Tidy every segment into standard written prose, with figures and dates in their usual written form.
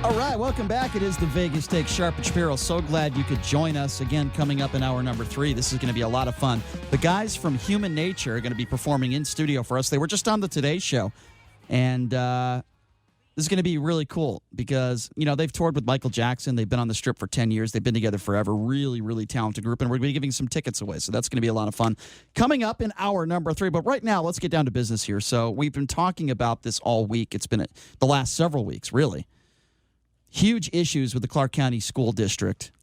All right, welcome back. It is the Vegas Take. Sharp and Shapiro. So glad you could join us again coming up in hour number 3. This is going to be a lot of fun. The guys from Human Nature are going to be performing in studio for us. They were just on the Today Show, and this is going to be really cool because, you know, they've toured with Michael Jackson. They've been on the Strip for 10 years. They've been together forever. Really, really talented group, and we're going to be giving some tickets away, so that's going to be a lot of fun. Coming up in hour number 3, but right now, let's get down to business here. So we've been talking about this all week. It's been the last several weeks, really. Huge issues with the Clark County School District.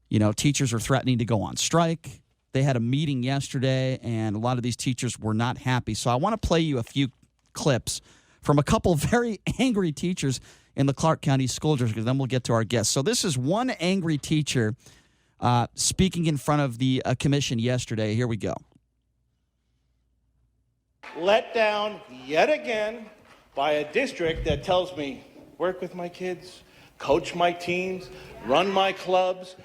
You know, teachers are threatening to go on strike. They had a meeting yesterday, and a lot of these teachers were not happy. So I want to play you a few clips from a couple very angry teachers in the Clark County School District, and then we'll get to our guests. So this is one angry teacher speaking in front of the commission yesterday. Here we go. Let down yet again by a district that tells me, work with my kids, coach my teams, run my clubs.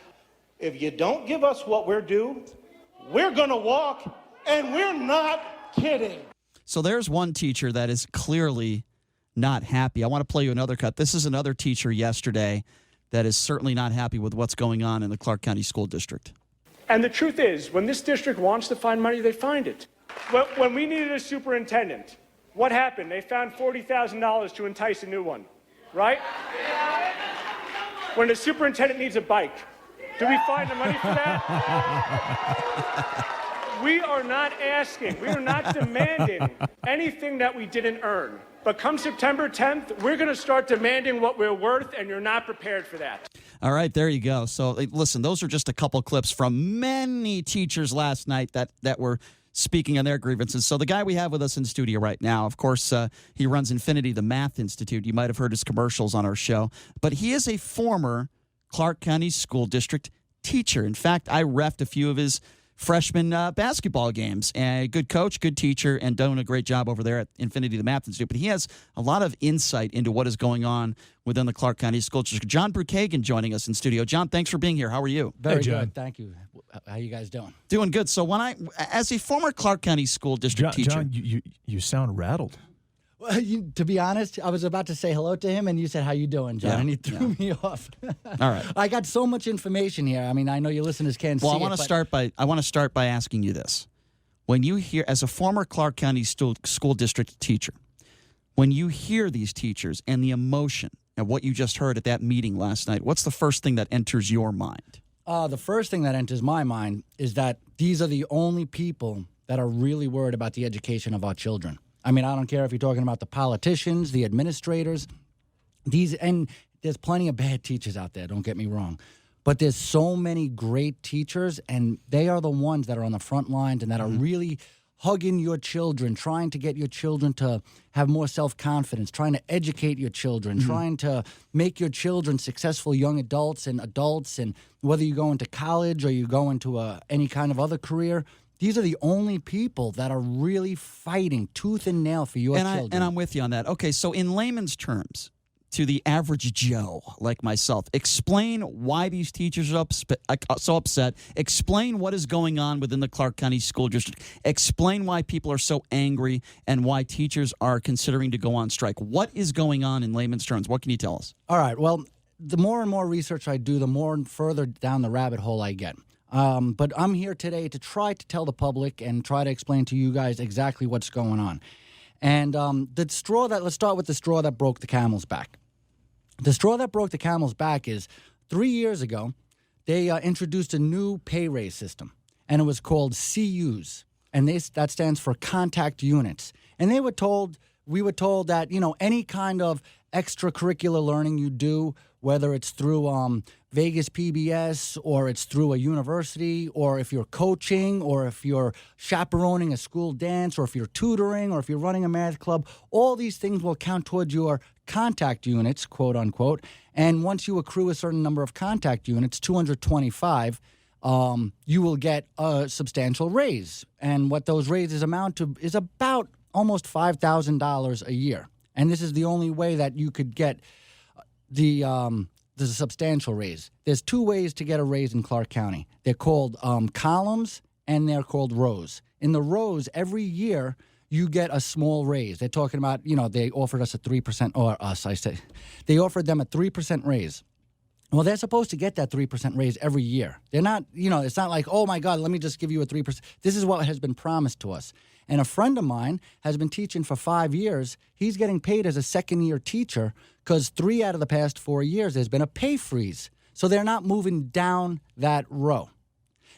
If you don't give us what we're due, we're going to walk, and we're not kidding. So there's one teacher that is clearly not happy. I want to play you another cut. This is another teacher yesterday that is certainly not happy with what's going on in the Clark County School District. And the truth is, when this district wants to find money, they find it. When we needed a superintendent, what happened? They found $40,000 to entice a new one. Right? When the superintendent needs a bike, do we find the money for that? We are not asking, we are not demanding anything that we didn't earn. But come September 10th, we're going to start demanding what we're worth, and you're not prepared for that. All right, there you go. So, listen, those are just a couple clips from many teachers last night that were speaking on their grievances. So the guy we have with us in studio right now, of course, he runs Infinity, the Math Institute. You might have heard his commercials on our show. But he is a former Clark County School District teacher. In fact, I reffed a few of his freshman basketball games. And good coach, good teacher, and doing a great job over there at Infinity, the Math Institute. But he has a lot of insight into what is going on within the Clark County School District. John Brukagan joining us in studio. John, thanks for being here. How are you? Very good. Thank you. How you guys doing? Doing good. So as a former Clark County School District teacher. John, you sound rattled. Well, to be honest, I was about to say hello to him, and you said, how you doing, John? Yeah, And he threw me off. All right. I got so much information here. I mean, I know your listeners can't see it. Well, I want to start by asking you this. When you hear, as a former Clark County School District teacher, when you hear these teachers and the emotion and what you just heard at that meeting last night, what's the first thing that enters your mind? The first thing that enters my mind is that these are the only people that are really worried about the education of our children. I mean, I don't care if you're talking about the politicians, the administrators, and there's plenty of bad teachers out there, don't get me wrong. But there's so many great teachers, and they are the ones that are on the front lines and that are really hugging your children, trying to get your children to have more self-confidence, trying to educate your children, trying to make your children successful young adults, and whether you go into college or you go into any kind of other career, these are the only people that are really fighting tooth and nail for your children. And I'm with you on that. Okay, so in layman's terms, to the average Joe like myself, explain why these teachers are so upset. Explain what is going on within the Clark County School District. Explain why people are so angry and why teachers are considering to go on strike. What is going on in layman's terms? What can you tell us? All right, well, the more and more research I do, the more and further down the rabbit hole I get. But I'm here today to try to tell the public and try to explain to you guys exactly what's going on. And let's start with the straw that broke the camel's back. The straw that broke the camel's back is 3 years ago, they introduced a new pay raise system, and it was called CUs, and that stands for contact units. And we were told that, you know, any kind of extracurricular learning you do, whether it's through Vegas PBS or it's through a university, or if you're coaching, or if you're chaperoning a school dance, or if you're tutoring, or if you're running a math club, all these things will count towards your contact units, quote unquote. And once you accrue a certain number of contact units, 225, you will get a substantial raise. And what those raises amount to is about almost $5,000 a year. And this is the only way that you could get the substantial raise. There's two ways to get a raise in Clark County. They're called columns and they're called rows. In the rows, every year you get a small raise. They're talking about, they offered us a 3%, or us, I say. They offered them a 3% raise. Well, they're supposed to get that 3% raise every year. They're not, it's not like, oh, my God, let me just give you a 3%. This is what has been promised to us. And a friend of mine has been teaching for 5 years. He's getting paid as a second-year teacher because 3 out of the past 4 years there's been a pay freeze. So they're not moving down that row.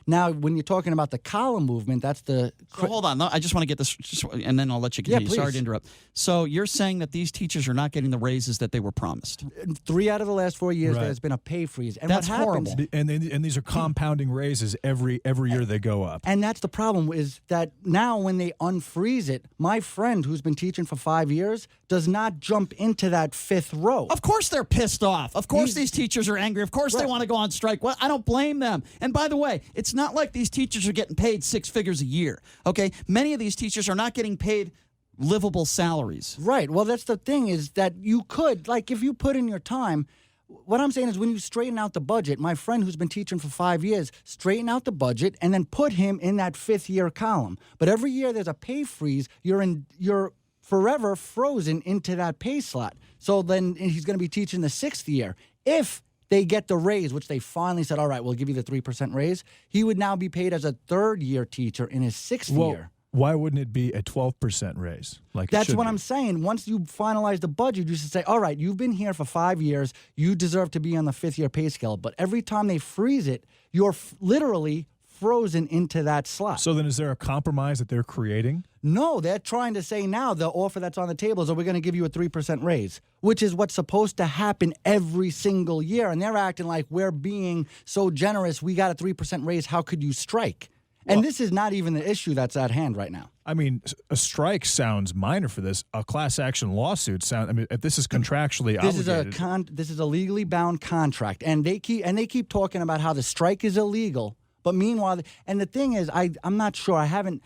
Now, when you're talking about the column movement, that's the... So hold on. I just want to get this, and then I'll let you continue. Yeah, Sorry to interrupt. So you're saying that these teachers are not getting the raises that they were promised? 3 out of the last 4 years, Right. there's been a pay freeze. And That's what happens, horrible. And these are compounding raises every year they go up. And that's the problem, is that now when they unfreeze it, my friend who's been teaching for 5 years does not jump into that 5th row. Of course they're pissed off. Of course these teachers are angry. Of course they Right. want to go on strike. Well, I don't blame them. And by the way, it's not like these teachers are getting paid 6 figures a year, okay? Many of these teachers are not getting paid livable salaries. Right. Well, that's the thing, is that you could, like, if you put in your time, what I'm saying is when you straighten out the budget, my friend who's been teaching for 5 years, straighten out the budget and then put him in that 5th year column. But every year there's a pay freeze, you're forever frozen into that pay slot. So then he's going to be teaching the 6th year. If they get the raise, which they finally said, all right, we'll give you the 3% raise, he would now be paid as a 3rd-year teacher in his 6th year. Why wouldn't it be a 12% raise? That's what I'm saying. Once you finalize the budget, you should say, all right, you've been here for 5 years. You deserve to be on the 5th-year pay scale. But every time they freeze it, you're literally frozen into that slot. So then is there a compromise that they're creating? No, they're trying to say now the offer that's on the table is, we're going to give you a 3% raise, which is what's supposed to happen every single year. And they're acting like we're being so generous. We got a 3% raise. How could you strike? And this is not even the issue that's at hand right now. I mean, a strike sounds minor for this. A class action lawsuit sounds. I mean, if this is contractually obligated. This is a legally bound contract, and they keep talking about how the strike is illegal. But meanwhile, and the thing is, I'm not sure. I haven't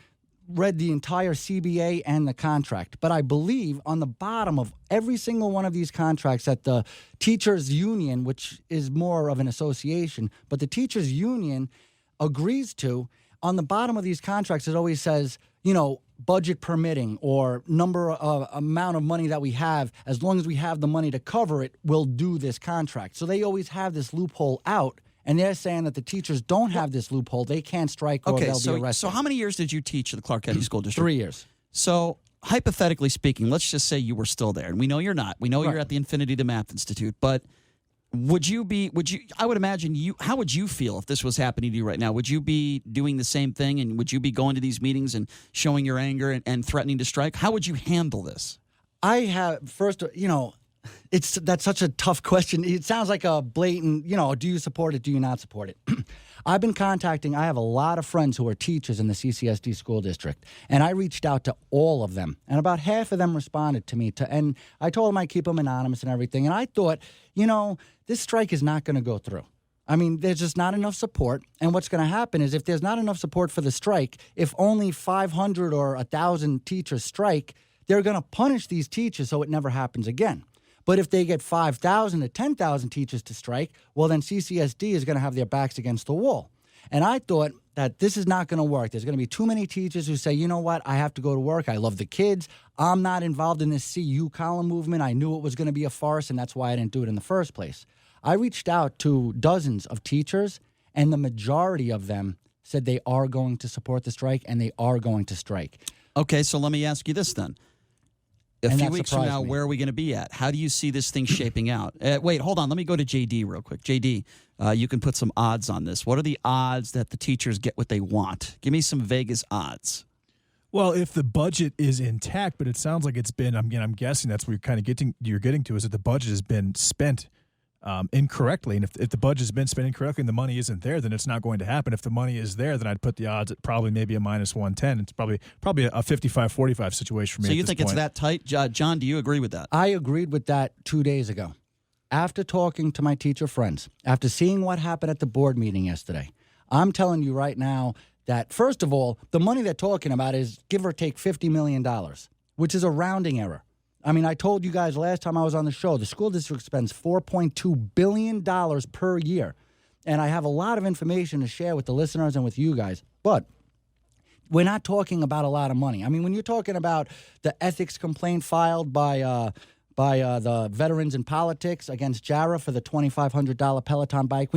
read the entire CBA and the contract, but I believe on the bottom of every single one of these contracts that the teachers union, which is more of an association, but the teachers union agrees to, on the bottom of these contracts, it always says, budget permitting or amount of money that we have, as long as we have the money to cover it, we'll do this contract. So they always have this loophole out. And they're saying that the teachers don't have this loophole. They can't strike or they'll be arrested. So how many years did you teach at the Clark County School District? 3 years. So hypothetically speaking, let's just say you were still there. And we know you're not. We know you're at the Infinity to Math Institute. But I would imagine how would you feel if this was happening to you right now? Would you be doing the same thing? And would you be going to these meetings and showing your anger and threatening to strike? How would you handle this? That's such a tough question. It sounds like a blatant, do you support it? Do you not support it? I have a lot of friends who are teachers in the CCSD school district, and I reached out to all of them, and about half of them responded to me, and I told them I'd keep them anonymous and everything, and I thought, this strike is not going to go through. I mean, there's just not enough support, and what's going to happen is if there's not enough support for the strike, if only 500 or 1,000 teachers strike, they're going to punish these teachers so it never happens again. But if they get 5,000 to 10,000 teachers to strike, well, then CCSD is going to have their backs against the wall. And I thought that this is not going to work. There's going to be too many teachers who say, you know what, I have to go to work. I love the kids. I'm not involved in this CU column movement. I knew it was going to be a farce, and that's why I didn't do it in the first place. I reached out to dozens of teachers, and the majority of them said they are going to support the strike, and they are going to strike. Okay, so let me ask you this then. A few weeks from now, where are we going to be at? How do you see this thing shaping out? Wait, hold on. Let me go to JD real quick. JD, you can put some odds on this. What are the odds that the teachers get what they want? Give me some Vegas odds. Well, if the budget is intact, but it sounds like it's been, I'm guessing that's what you're getting to, is that the budget has been spent incorrectly. And if the budget has been spent incorrectly and the money isn't there, then it's not going to happen. If the money is there, then I'd put the odds at probably maybe a minus 110. It's probably a 55-45 situation for me. So you think it's that tight? John, do you agree with that? I agreed with that 2 days ago. After talking to my teacher friends, after seeing what happened at the board meeting yesterday, I'm telling you right now that, first of all, the money they're talking about is give or take $50 million, which is a rounding error. I mean, I told you guys last time I was on the show, the school district spends $4.2 billion per year. And I have a lot of information to share with the listeners and with you guys. But we're not talking about a lot of money. I mean, when you're talking about the ethics complaint filed by the veterans in politics against JARA for the $2,500 Peloton bike,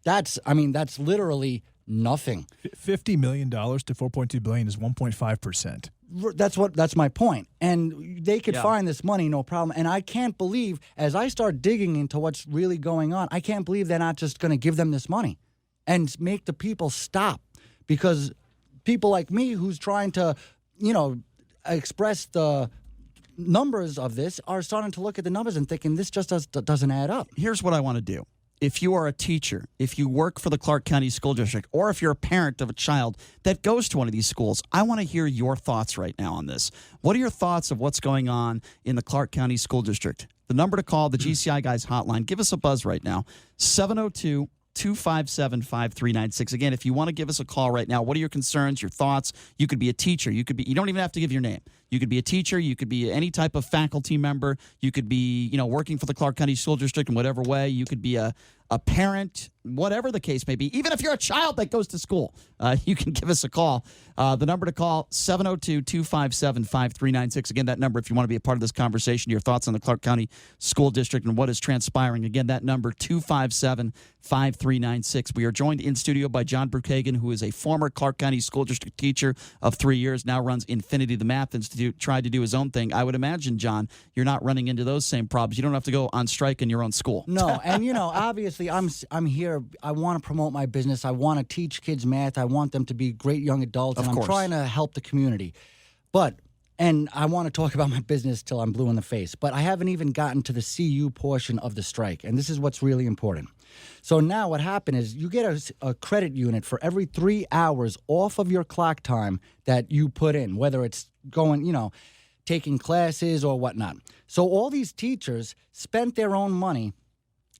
that's literally nothing. $50 million to $4.2 billion is 1.5%. That's my point. And they could find this money, no problem. And I can't believe, as I start digging into what's really going on, I can't believe they're not just going to give them this money and make the people stop. Because people like me who's trying to, express the numbers of this are starting to look at the numbers and thinking this just doesn't add up. Here's what I want to do. If you are a teacher, if you work for the Clark County School District, or if you're a parent of a child that goes to one of these schools, I want to hear your thoughts right now on this. What are your thoughts of what's going on in the Clark County School District? The number to call, the GCI Guys hotline. Give us a buzz right now, 702-257-5396. Again, if you want to give us a call right now, what are your concerns, your thoughts? You could be a teacher. You don't even have to give your name. You could be a teacher. You could be any type of faculty member. You could be, working for the Clark County School District in whatever way. You could be a parent, whatever the case may be. Even if you're a child that goes to school, you can give us a call. The number to call, 702-257-5396. Again, that number if you want to be a part of this conversation, your thoughts on the Clark County School District and what is transpiring. Again, that number, 257-5396. We are joined in studio by John Brookhagen, who is a former Clark County School District teacher of 3 years, now runs Infinity, the Math Institute, tried to do his own thing. I would imagine, John, you're not running into those same problems. You don't have to go on strike in your own school. No, and, obviously I'm here. I want to promote my business. I want to teach kids math. I want them to be great young adults, and I'm trying to help the community. And I want to talk about my business till I'm blue in the face, but I haven't even gotten to the CU portion of the strike, and this is what's really important. So now what happened is you get a credit unit for every 3 hours off of your clock time that you put in, whether it's going, taking classes or whatnot. So all these teachers spent their own money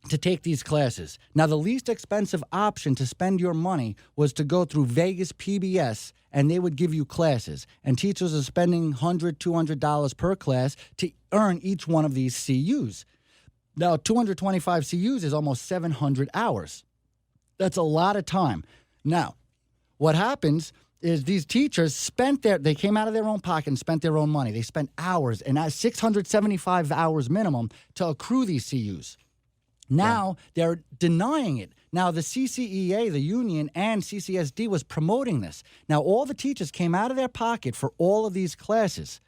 to take these classes. Now, the least expensive option to spend your money was to go through Vegas PBS, and they would give you classes. And teachers are spending $100, $200 per class to earn each one of these CUs. Now, 225 CUs is almost 700 hours. That's a lot of time. Now, what happens is these teachers they came out of their own pocket and spent their own money. They spent hours, and 675 hours minimum to accrue these CUs. Now they're denying it. Now the CCEA, the union, and CCSD was promoting this. Now all the teachers came out of their pocket for all of these classes,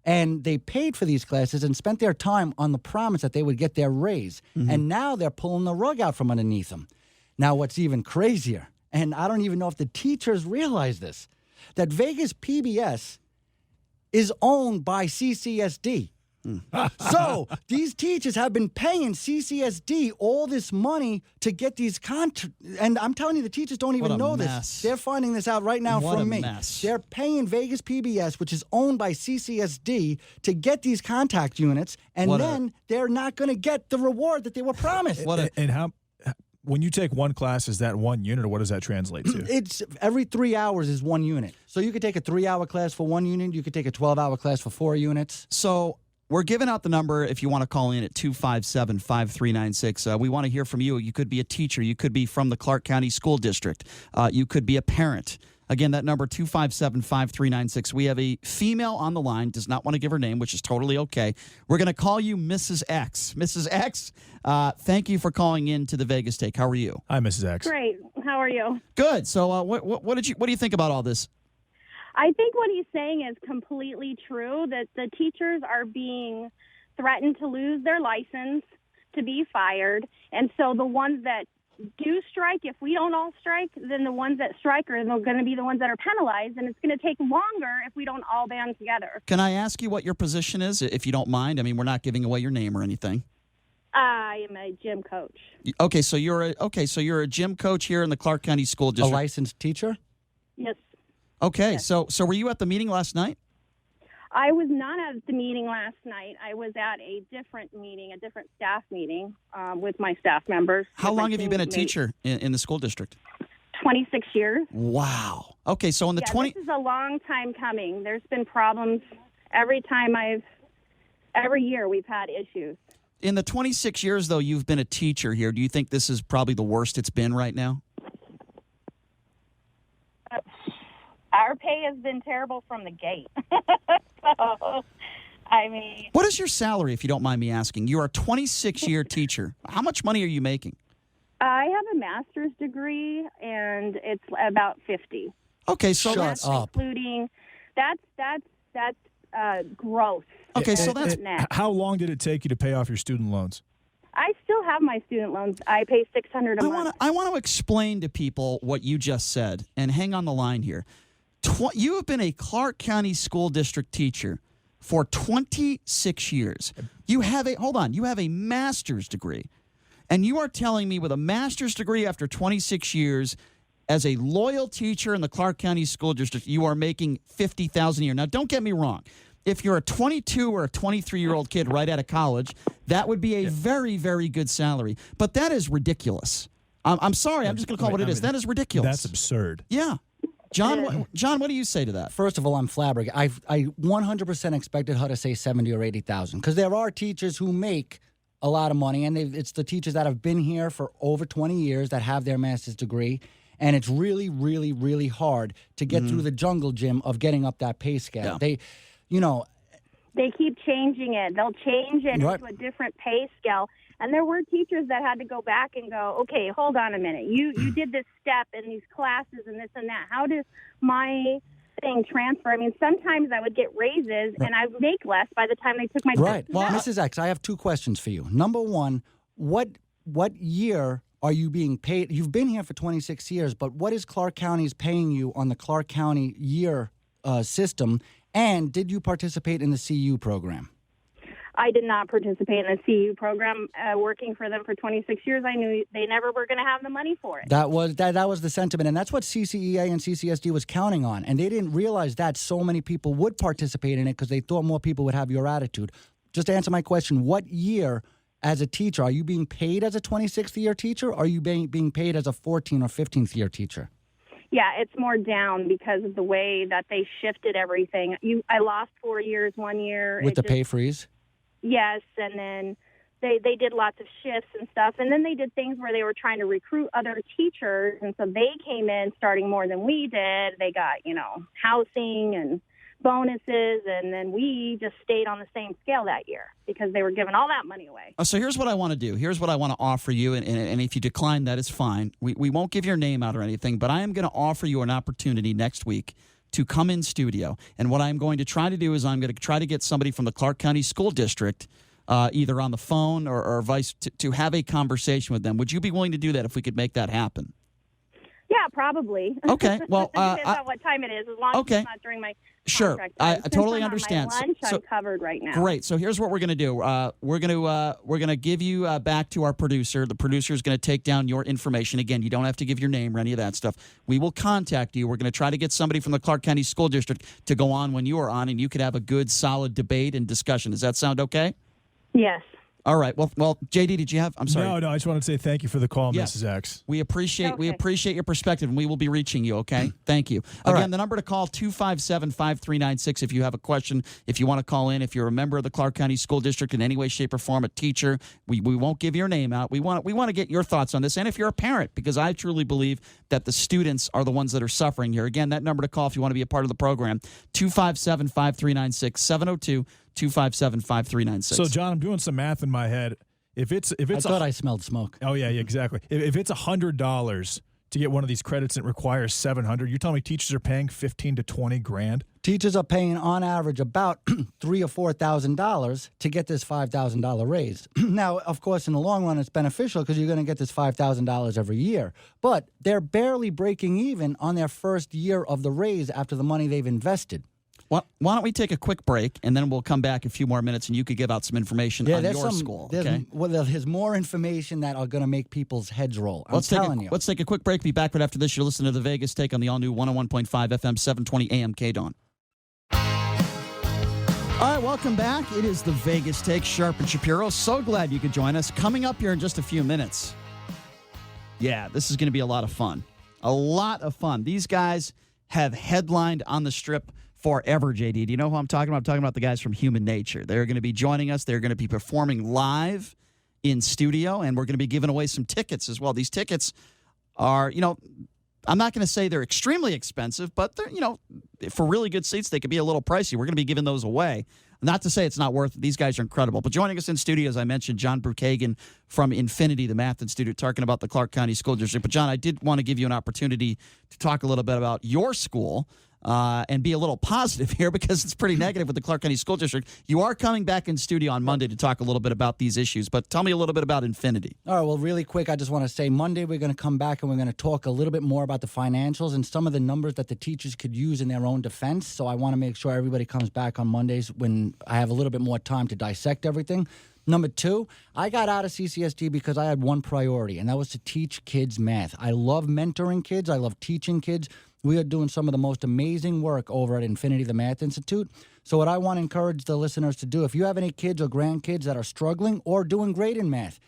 and they paid for these classes and spent their time on the promise that they would get their raise. Mm-hmm. And now they're pulling the rug out from underneath them. Now what's even crazier, and I don't even know if the teachers realize this, that Vegas PBS is owned by CCSD. So these teachers have been paying CCSD all this money to get these and I'm telling you, the teachers don't even know this. They're finding this out right now from me. Mess. They're paying Vegas PBS, which is owned by CCSD, to get these contact units, and they're not going to get the reward that they were promised. And how? When you take one class, is that 1 unit, or what does that translate to? It's every 3 hours is 1 unit. So you could take a 3-hour class for 1 unit. You could take a 12-hour class for 4 units. So we're giving out the number if you want to call in at 257-5396. We want to hear from you. You could be a teacher. You could be from the Clark County School District. You could be a parent. Again, that number, 257-5396. We have a female on the line, does not want to give her name, which is totally okay. We're going to call you Mrs. X. Mrs. X, thank you for calling in to the Vegas Take. How are you? Hi, Mrs. X. Great. How are you? Good. So what do you think about all this? I think what he's saying is completely true, that the teachers are being threatened to lose their license, to be fired. And so the ones that do strike, if we don't all strike, then the ones that strike are going to be the ones that are penalized, and it's going to take longer if we don't all band together. Can I ask you what your position is, if you don't mind? I mean, we're not giving away your name or anything. I am a gym coach. Okay, so you're a gym coach here in the Clark County School District. A licensed teacher? Yes. Okay, yes. So were you at the meeting last night? I was not at the meeting last night. I was at a different meeting, a different staff meeting with my staff members. How long have you been a teacher in the school district? 26 years. Wow. Okay, so in the This is a long time coming. There's been problems every year we've had issues. In the 26 years, though, you've been a teacher here, do you think this is probably the worst it's been right now? our pay has been terrible from the gate. So, I mean, What is your salary, if you don't mind me asking? You're a 26-year teacher. How much money are you making? I have a master's degree, and it's about 50. Okay, so Shut up. Including that's gross. Okay, so that's net. How long did it take you to pay off your student loans? I still have my student loans. I pay $600 a month. I want to explain to people what you just said, and hang on the line here. You have been a Clark County School District teacher for 26 years. You have a master's degree. And you are telling me with a master's degree after 26 years, as a loyal teacher in the Clark County School District, you are making $50,000 a year. Now, don't get me wrong. If you're a 22 or a 23-year-old kid right out of college, that would be a very, very good salary. But that is ridiculous. I'm sorry. I'm just going to call it what it is. That is ridiculous. That's absurd. Yeah. John, what do you say to that? First of all, I'm flabbergasted. I 100% expected her to say 70 or 80,000 because there are teachers who make a lot of money, and it's the teachers that have been here for over 20 years that have their master's degree, and it's really, really, really hard to get through the jungle gym of getting up that pay scale. Yeah. They keep changing it. They'll change it Right. into a different pay scale. And there were teachers that had to go back and go, okay, hold on a minute. You did this step in these classes and this and that. How does my thing transfer? I mean, sometimes I would get raises and I would make less by the time they took my Right. test. Well, Mrs. X, I have two questions for you. Number one, what year are you being paid? You've been here for 26 years, but what is Clark County's paying you on the Clark County year system? And did you participate in the CU program? I did not participate in the CU program. Working for them for 26 years, I knew they never were going to have the money for it. That was the sentiment, and that's what CCEA and CCSD was counting on. And they didn't realize that so many people would participate in it because they thought more people would have your attitude. Just to answer my question, what year as a teacher, are you being paid as a 26th year teacher, or are you being paid as a 14th or 15th year teacher? Yeah, it's more down because of the way that they shifted everything. I lost 4 years 1 year. With the pay freeze? Yes, and then they did lots of shifts and stuff. And then they did things where they were trying to recruit other teachers, and so they came in starting more than we did. They got, housing and bonuses, and then we just stayed on the same scale that year because they were giving all that money away. So here's what I want to do. Here's what I want to offer you, and if you decline, that is fine. We won't give your name out or anything, but I am going to offer you an opportunity next week to come in studio. And what I'm going to try to do is I'm going to try to get somebody from the Clark County School District either on the phone or vice to have a conversation with them. Would you be willing to do that if we could make that happen? Yeah, probably. Okay. Well, depends on what time it is, as long as it's not during my contract. I Since totally I'm on understand. my lunch, So- I'm covered right now. Great. So here's what we're going to do. We're going to give you back to our producer. The producer is going to take down your information. Again, you don't have to give your name or any of that stuff. We will contact you. We're going to try to get somebody from the Clark County School District to go on when you are on, and you could have a good, solid debate and discussion. Does that sound okay? Yes. All right. Well, JD, did you have? I'm sorry. No, I just wanted to say thank you for the call, Yes. Mrs. X. We appreciate your perspective, and we will be reaching you, okay? Thank you. All Again, right. the number to call, 257-5396 if you have a question, if you want to call in, if you're a member of the Clark County School District in any way, shape, or form, a teacher. We won't give your name out. We want to get your thoughts on this, and if you're a parent, because I truly believe that the students are the ones that are suffering here. Again, that number to call if you want to be a part of the program, 257-5396, 702-257-5396. So, John, I'm doing some math in my head. If it's I thought I smelled smoke. Oh yeah, exactly. If it's $100 to get one of these credits and it requires $700, you're telling me teachers are paying $15,000 to $20,000? Teachers are paying on average about $3,000 or $4,000 to get this $5,000 raise. Now, of course, in the long run, it's beneficial because you're going to get this $5,000 every year. But they're barely breaking even on their first year of the raise after the money they've invested. Why don't we take a quick break, and then we'll come back a few more minutes, and you could give out some information on your school. Okay? There's more information that are going to make people's heads roll. Let's take a quick break. Be back right after this. You're listening to The Vegas Take on the all-new 101.5 FM, 720 AM KDWN. All right, welcome back. It is The Vegas Take, Sharp and Shapiro. So glad you could join us. Coming up here in just a few minutes. Yeah, this is going to be a lot of fun. A lot of fun. These guys have headlined on the Strip forever, JD. Do you know who I'm talking about? I'm talking about the guys from Human Nature. They're going to be joining us. They're going to be performing live in studio, and we're going to be giving away some tickets as well. These tickets are, I'm not going to say they're extremely expensive, but they're, for really good seats, they could be a little pricey. We're going to be giving those away. Not to say it's not worth it. These guys are incredible. But joining us in studio, as I mentioned, John Brookhagen from Infinity, the Math Institute, talking about the Clark County School District. But, John, I did want to give you an opportunity to talk a little bit about your school and be a little positive here because it's pretty negative with the Clark County School District. You are coming back in studio on Monday to talk a little bit about these issues. But tell me a little bit about Infinity. All right, well, really quick, I just want to say Monday we're going to come back and we're going to talk a little bit more about the financials and some of the numbers that the teachers could use in their own defense. So I want to make sure everybody comes back on Mondays when I have a little bit more time to dissect everything. Number 2, I got out of CCSD because I had one priority, and that was to teach kids math. I love mentoring kids. I love teaching kids. We are doing some of the most amazing work over at Infinity, the Math Institute. So what I want to encourage the listeners to do, if you have any kids or grandkids that are struggling or doing great in math,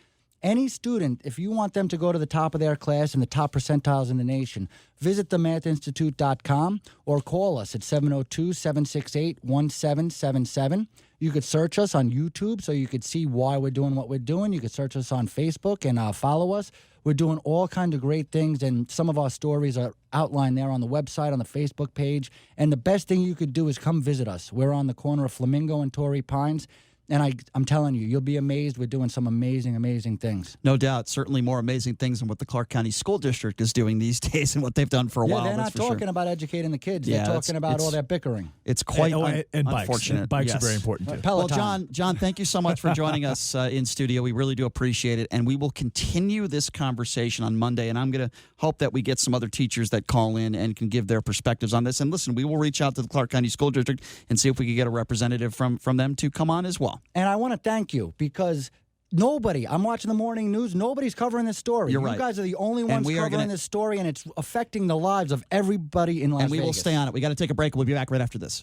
any student, if you want them to go to the top of their class and the top percentiles in the nation, visit themathinstitute.com or call us at 702-768-1777. You could search us on YouTube so you could see why we're doing what we're doing. You could search us on Facebook and follow us. We're doing all kinds of great things, and some of our stories are outlined there on the website, on the Facebook page. And the best thing you could do is come visit us. We're on the corner of Flamingo and Torrey Pines. And I'm telling you, you'll be amazed. We're doing some amazing, amazing things. No doubt. Certainly more amazing things than what the Clark County School District is doing these days and what they've done for a while. They're not talking about educating the kids. They're talking about all their bickering. It's quite and unfortunate. Bikes are very important, too. Peloton. Well, John, thank you so much for joining us in studio. We really do appreciate it. And we will continue this conversation on Monday. And I'm going to hope that we get some other teachers that call in and can give their perspectives on this. And listen, we will reach out to the Clark County School District and see if we can get a representative from them to come on as well. And I want to thank you because I'm watching the morning news, nobody's covering this story. You're you right. guys are the only ones covering this story, and it's affecting the lives of everybody in Las Vegas. And we will stay on it. We got to take a break. We'll be back right after this.